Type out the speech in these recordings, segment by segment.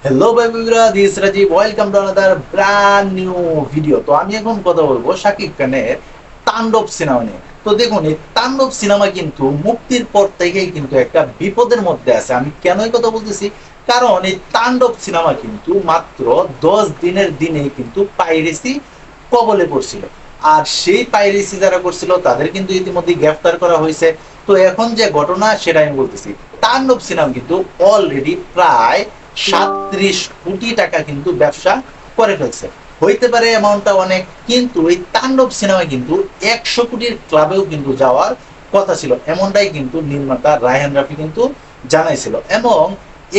Hello ভাই বন্ধুরা, this Rajib, welcome to another brand new video. তো আমি এখন কথা বলবো শাকিব খানের তাণ্ডব সিনেমা নিয়ে। তো দেখুন, এই তাণ্ডব সিনেমা কিন্তু মুক্তির পর থেকেই কিন্তু একটা বিপদের মধ্যে আছে। আমি কেন এই কথা বলতেছি, কারণ এই তাণ্ডব সিনেমা কিন্তু মাত্র 10 দিনের দিনেই কিন্তু পাইরেসি কবলে পড়ছিল। আর সেই পাইরেসি যারা করছিল তাদের কিন্তু ইতিমধ্যে গ্রেফতার করা হয়েছে। তো এখন যে ঘটনা সেটা আমি বলতেছি, তাণ্ডব সিনেমা কিন্তু অলরেডি প্রায় 37 কোটি টাকা কিন্তু ব্যবসা করে ফেলছে। হইতে পারে অ্যামাউন্টটা অনেক, কিন্তু এই তাণ্ডব সিনেমা কিন্তু 100 কোটির ক্লাবেও কিন্তু যাওয়ার কথা ছিল, এমনটাই কিন্তু নির্মাতা রায়হান রাফি কিন্তু জানাইছিল। এবং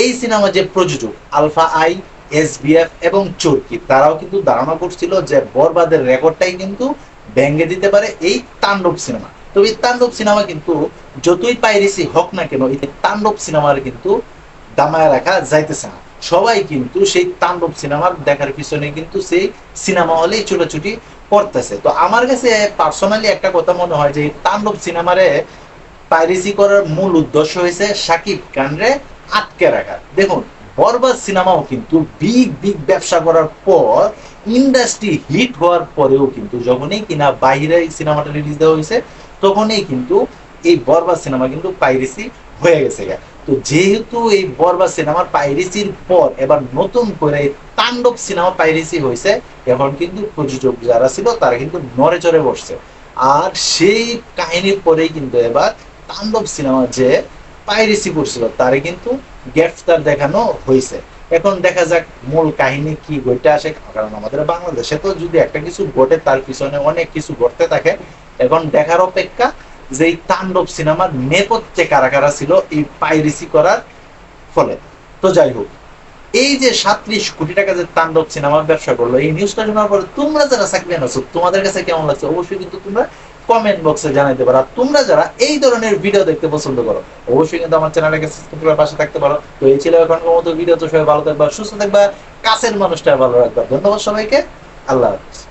এই সিনেমা যে প্রযোজক আলফা আই, এসবিএফ এবং চরকি, তারাও কিন্তু ধারণা করছিল যে বরবাদের রেকর্ডটাই কিন্তু ভেঙে দিতে পারে এই তাণ্ডব সিনেমা। তো এই তাণ্ডব সিনেমা কিন্তু যতই পাইরেসি হোক না কেন, এই তাণ্ডব সিনেমার কিন্তু দামায় রাখা যাইতেছে না। সবাই কিন্তু সেই তাণ্ডব সিনেমার দেখার পিছনে কিন্তু সেই সিনেমা হলেই ছোটাছুটি করতেছে। তো আমার কাছে পার্সোনালি একটা কথা মনে হয় যে তাণ্ডব সিনেমারে পাইরেসি করার মূল উদ্দেশ্য হয়েছে শাকিব খানরে আটকে রাখা। দেখুন, বরবাদ সিনেমাও কিন্তু বিগ বিগ ব্যবসা করার পর, ইন্ডাস্ট্রি হিট হওয়ার পরেও কিন্তু যখনই কিনা বাইরে সিনেমাটা রিলিজ দেওয়া হয়েছে, তখনই কিন্তু এই বরবাদ সিনেমা কিন্তু পাইরেসি হয়ে গেছে। তো যেহেতু এই বরবাদ সিনেমার পাইরেসির পর এবার নতুন করে তাণ্ডব সিনেমা পাইরেসি হয়েছে, এখন কিন্তু প্রযোজক যারা ছিল তারা কিন্তু নড়ে চড়ে বসছে। আর সেই কাহিনীর পরেই কিন্তু এবার তাণ্ডব সিনেমা যে পাইরেসি করছিল তারে কিন্তু গ্রেফতার দেখানো হয়েছে। এখন দেখা যাক মূল কাহিনী কি ঘটে আসে, কারণ আমাদের বাংলাদেশে তো যদি একটা কিছু ঘটে তার পিছনে অনেক কিছু ঘটতে থাকে। এখন দেখার অপেক্ষা যে এই তাণ্ডব সিনেমার নেপথ্যে কারা কারা ছিল এই পাইরেসি করার ফলে। তো যাই হোক, এই যে 37 কোটি টাকা যে তাণ্ডব সিনেমার ব্যবসা করলো, এই নিউজটা শোনার পরে তোমরা যারা চাকরিয়ান আছো, তোমাদের কাছে কেমন লাগছে অবশ্যই কিন্তু তোমরা কমেন্ট বক্সে জানাইতে পারো। আর তোমরা যারা এই ধরনের ভিডিও দেখতে পছন্দ করো, অবশ্যই কিন্তু আমার চ্যানেলটাকে সাবস্ক্রাইব করে পাশে থাকতে পারো। তো এই ছিল এখনকার মতো ভিডিও। তো সবাই ভালো থাকবা, সুস্থ থাকবা, কাছের মানুষটা ভালো রাখবা। ধন্যবাদ সবাইকে। আল্লাহ হাফেজ।